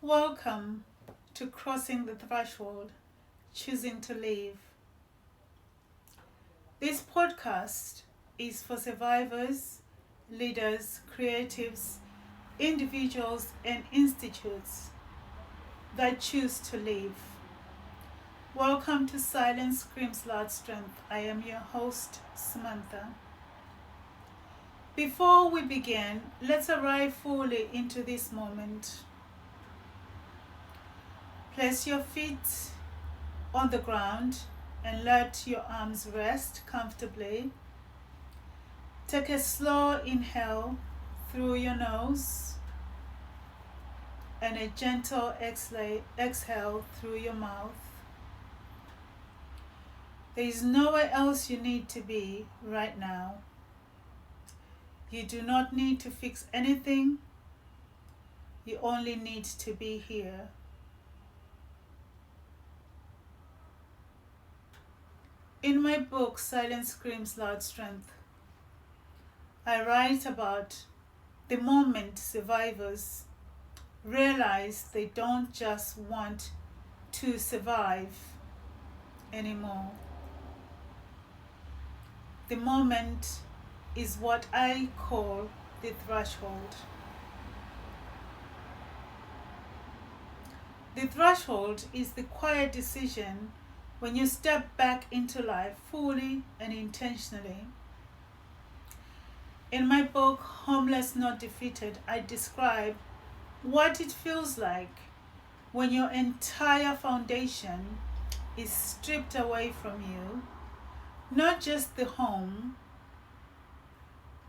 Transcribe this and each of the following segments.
Welcome to Crossing the Threshold, Choosing to Live. This podcast is for survivors, leaders, creatives, individuals, and institutes that choose to live. Welcome to Silence Screams Loud Strength. I am your host, Samantha. Before we begin, let's arrive fully into this moment. Place your feet on the ground and let your arms rest comfortably. Take a slow inhale through your nose and a gentle exhale through your mouth. There is nowhere else you need to be right now. You do not need to fix anything. You only need to be here. In my book, Silence Screams Loud Strength, I write about the moment survivors realize they don't just want to survive anymore. The moment is what I call the threshold. The threshold is the quiet decision when you step back into life fully and intentionally. In my book, Homeless Not Defeated, I describe what it feels like when your entire foundation is stripped away from you, not just the home,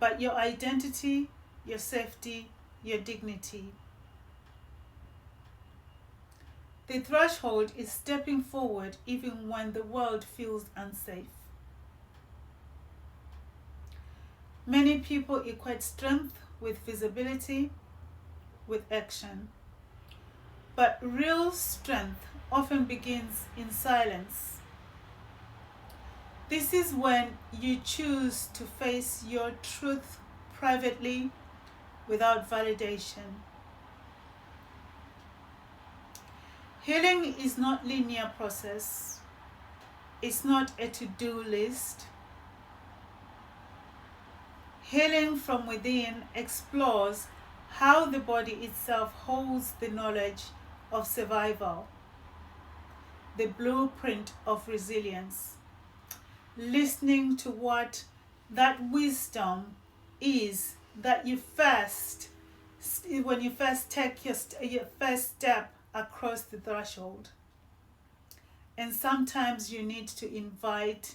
but your identity, your safety, your dignity. The threshold is stepping forward even when the world feels unsafe. Many people equate strength with visibility, with action. But real strength often begins in silence. This is when you choose to face your truth privately without validation. Healing is not a linear process. It's not a to-do list. Healing from within explores how the body itself holds the knowledge of survival, the blueprint of resilience. Listening to what that wisdom is that when you first take your first step across the threshold. And sometimes you need to invite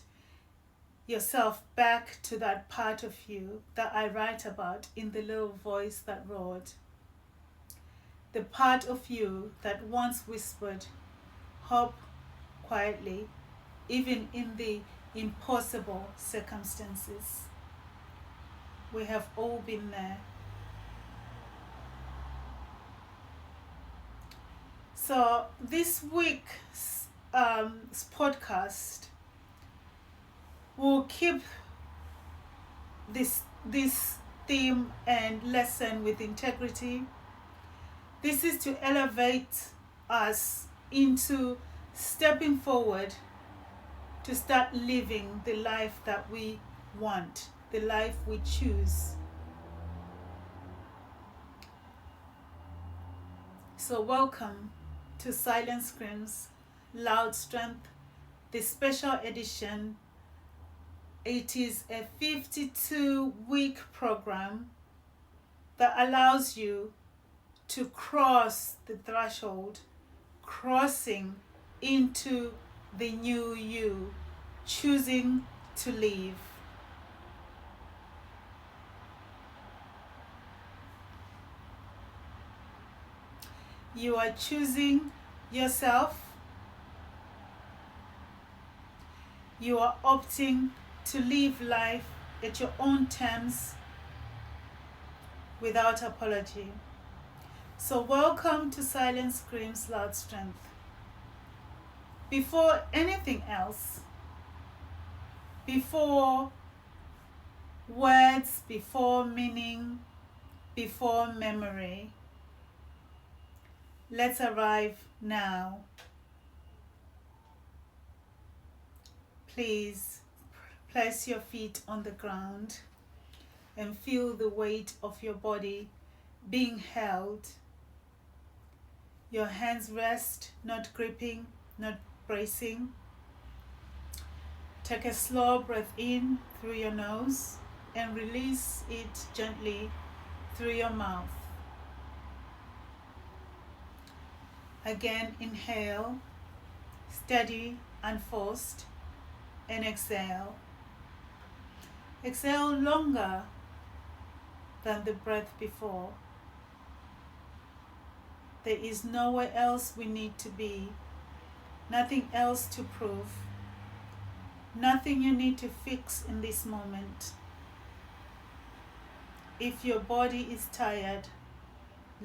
yourself back to that part of you that I write about in the little voice that roared. The part of you that once whispered hope quietly, even in the impossible circumstances. We have all been there. So this week's podcast will keep this theme and lesson with integrity. This is to elevate us into stepping forward to start living the life that we want, the life we choose. So welcome to Silence Screams Loud Strength, the special edition. It is a 52-week program that allows you to cross the threshold, crossing into the new you, choosing to live. You are choosing yourself. You are opting to live life at your own terms without apology. So welcome to Silence Screams Loud Strength. Before anything else, before words, before meaning, before memory, Let's arrive now. Please place your feet on the ground and feel the weight of your body being held. Your hands rest, not gripping, not bracing. Take a slow breath in through your nose and release it gently through your mouth. Again, inhale, steady and forced, and exhale. Exhale longer than the breath before. There is nowhere else we need to be, nothing else to prove, nothing you need to fix in this moment. If your body is tired,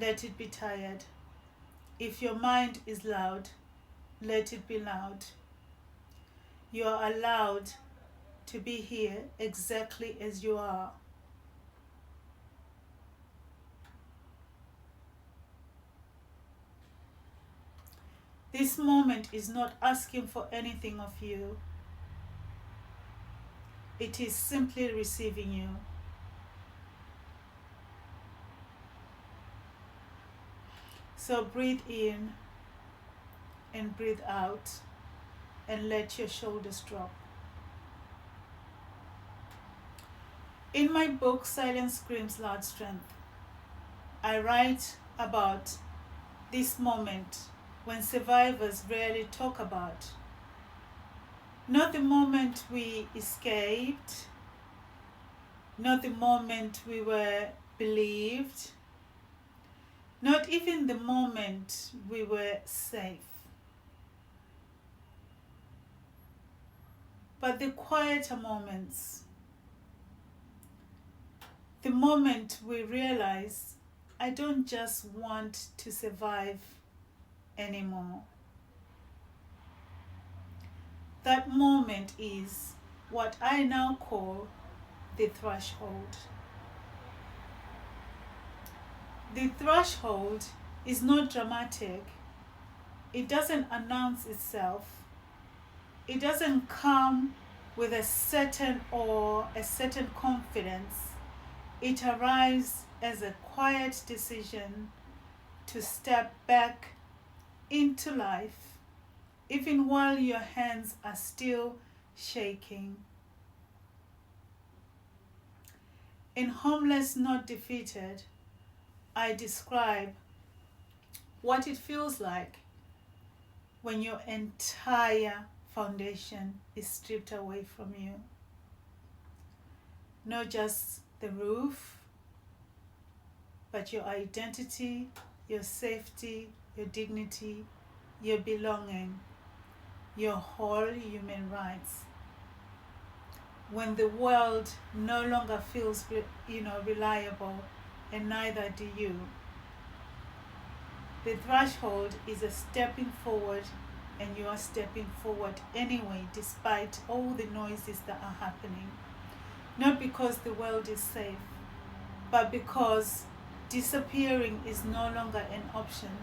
let it be tired. If your mind is loud, let it be loud. You are allowed to be here exactly as you are. This moment is not asking for anything of you. It is simply receiving you. So breathe in and breathe out and let your shoulders drop. In my book, Silence Screams Loud Strength, I write about this moment when survivors rarely talk about. Not the moment we escaped, not the moment we were believed, not even the moment we were safe, but the quieter moments, the moment we realize, I don't just want to survive anymore. That moment is what I now call the threshold. The threshold is not dramatic. It doesn't announce itself. It doesn't come with a certain awe, a certain confidence. It arrives as a quiet decision to step back into life, even while your hands are still shaking. In Homeless Not Defeated, I describe what it feels like when your entire foundation is stripped away from you. Not just the roof, but your identity, your safety, your dignity, your belonging, your whole human rights. When the world no longer feels reliable, and neither do you. The threshold is a stepping forward, and you are stepping forward anyway, despite all the noises that are happening. Not because the world is safe, but because disappearing is no longer an option.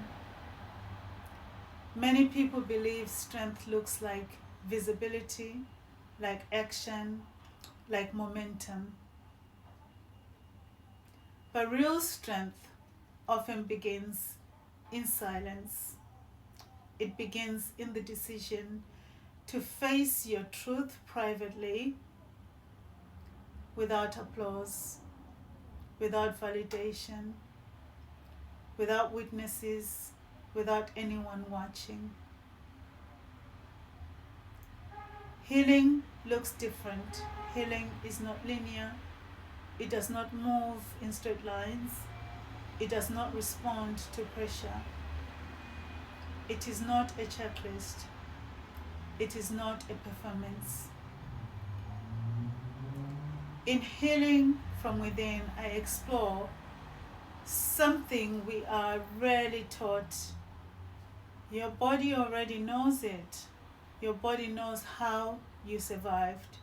Many people believe strength looks like visibility, like action, like momentum. But real strength often begins in silence. It begins in the decision to face your truth privately, without applause, without validation, without witnesses, without anyone watching. Healing looks different. Healing is not linear. It does not move in straight lines. It does not respond to pressure. It is not a checklist. It is not a performance. In Healing from Within, I explore something we are rarely taught. Your body already knows it. Your body knows how you survived.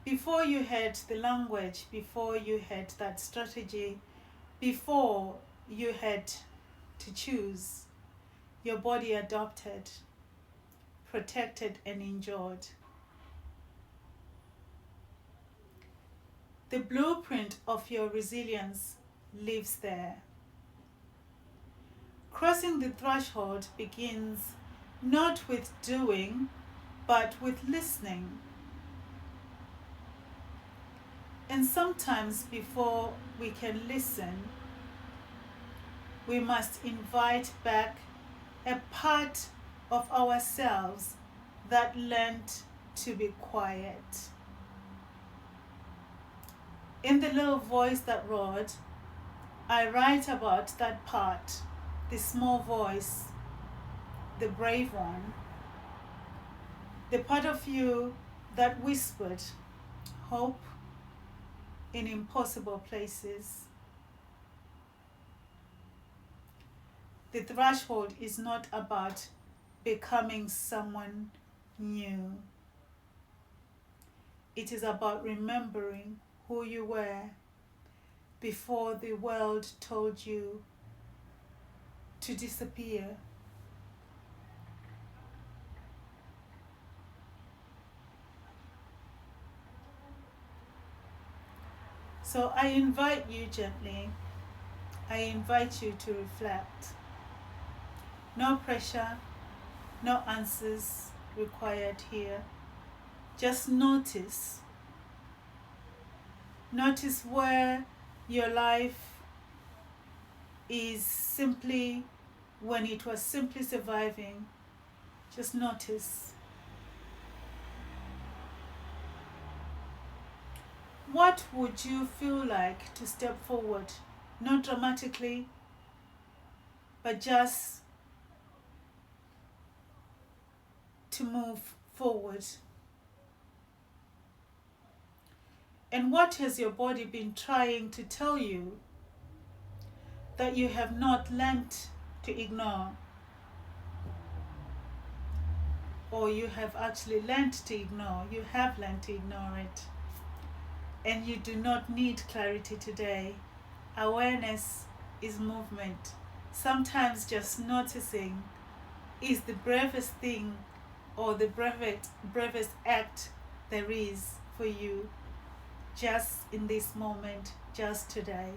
Before you had the language, before you had that strategy, before you had to choose, your body adopted, protected, and enjoyed. The blueprint of your resilience lives there. Crossing the threshold begins not with doing, but with listening. And sometimes before we can listen, we must invite back a part of ourselves that learned to be quiet. In the little voice that roared, I write about that part, the small voice, the brave one, the part of you that whispered hope in impossible places. The threshold is not about becoming someone new. It is about remembering who you were before the world told you to disappear. So I invite you gently, I invite you to reflect. No pressure, no answers required here. Just notice. Notice where your life is simply, when it was simply surviving. Just notice. What would you feel like to step forward? Not dramatically, but just to move forward. And what has your body been trying to tell you that you have not learned to ignore? Or you have actually learned to ignore. You have learned to ignore it. And you do not need clarity today. Awareness is movement. Sometimes just noticing is the bravest thing, or the bravest act there is for you, just in this moment, just today.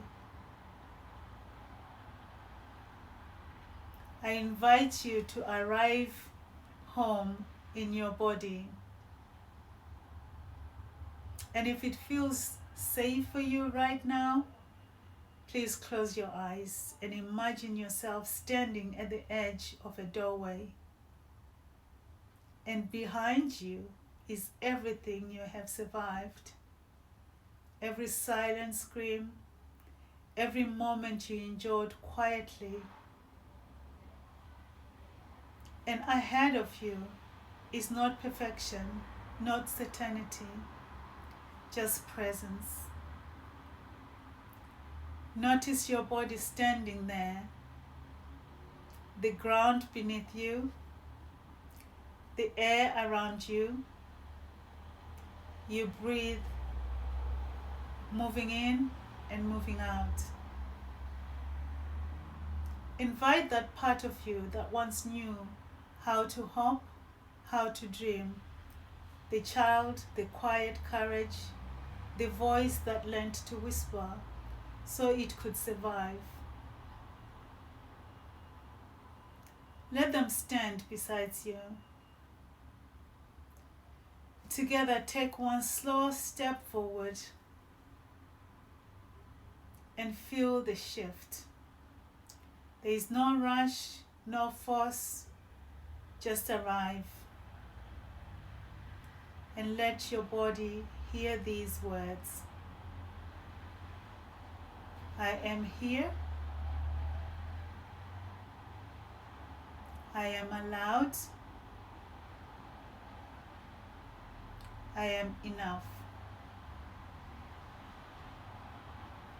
I invite you to arrive home in your body. And if it feels safe for you right now, please close your eyes and imagine yourself standing at the edge of a doorway. And behind you is everything you have survived. Every silent scream, every moment you enjoyed quietly. And ahead of you is not perfection, not certainty, just presence. Notice your body standing there, the ground beneath you, the air around you. You breathe, moving in and moving out. Invite that part of you that once knew how to hope, how to dream. The child, the quiet courage, the voice that learned to whisper so it could survive. Let them stand beside you. Together, take one slow step forward and feel the shift. There is no rush, no force, just arrive. And let your body hear these words. I am here. I am allowed. I am enough.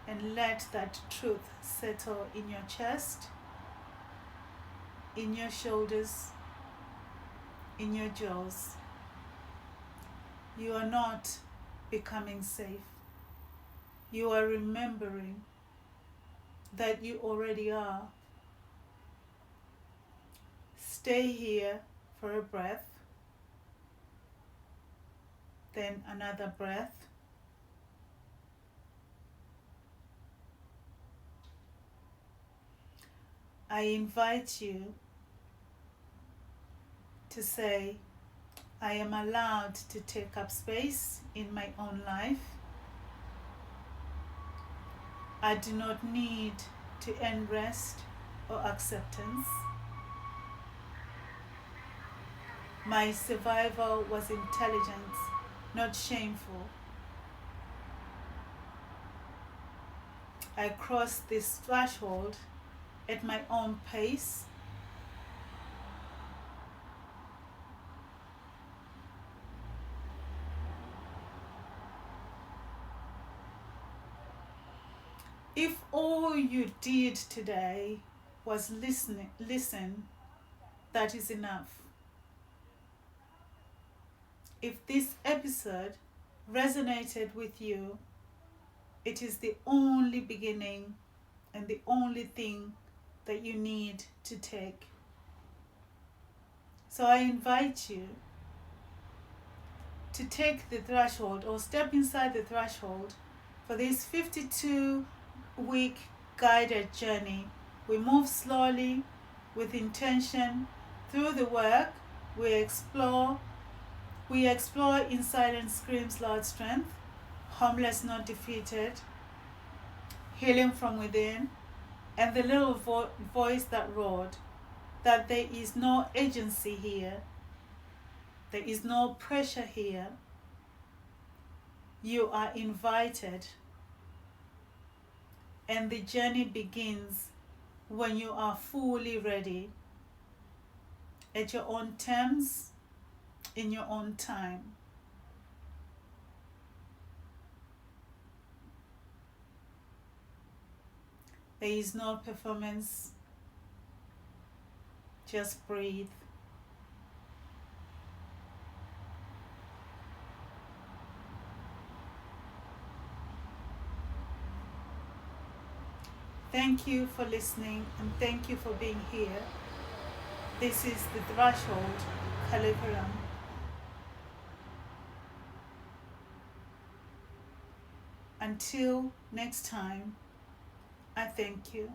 And let that truth settle in your chest, in your shoulders, in your jaws. You are not becoming safe. You are remembering that you already are. stay here for a breath, then another breath. I invite you to say, I am allowed to take up space in my own life. I do not need to earn rest or acceptance. My survival was intelligent, not shameful. I crossed this threshold at my own pace. If all you did today was listen, that is enough. If this episode resonated with you, it is the only beginning and the only thing that you need to take. So I invite you to take the threshold or step inside the threshold for this 52-week guided journey. We move slowly with intention through the work. We explore inside and screams loud strength, harmless not defeated, healing from within, and the little voice that roared that there is no agency here, there is no pressure here. You are invited, and the journey begins when you are fully ready, at your own terms, in your own time. There is no performance, just breathe. Thank you for listening and thank you for being here. This is the Threshold Curriculum. Until next time, I thank you.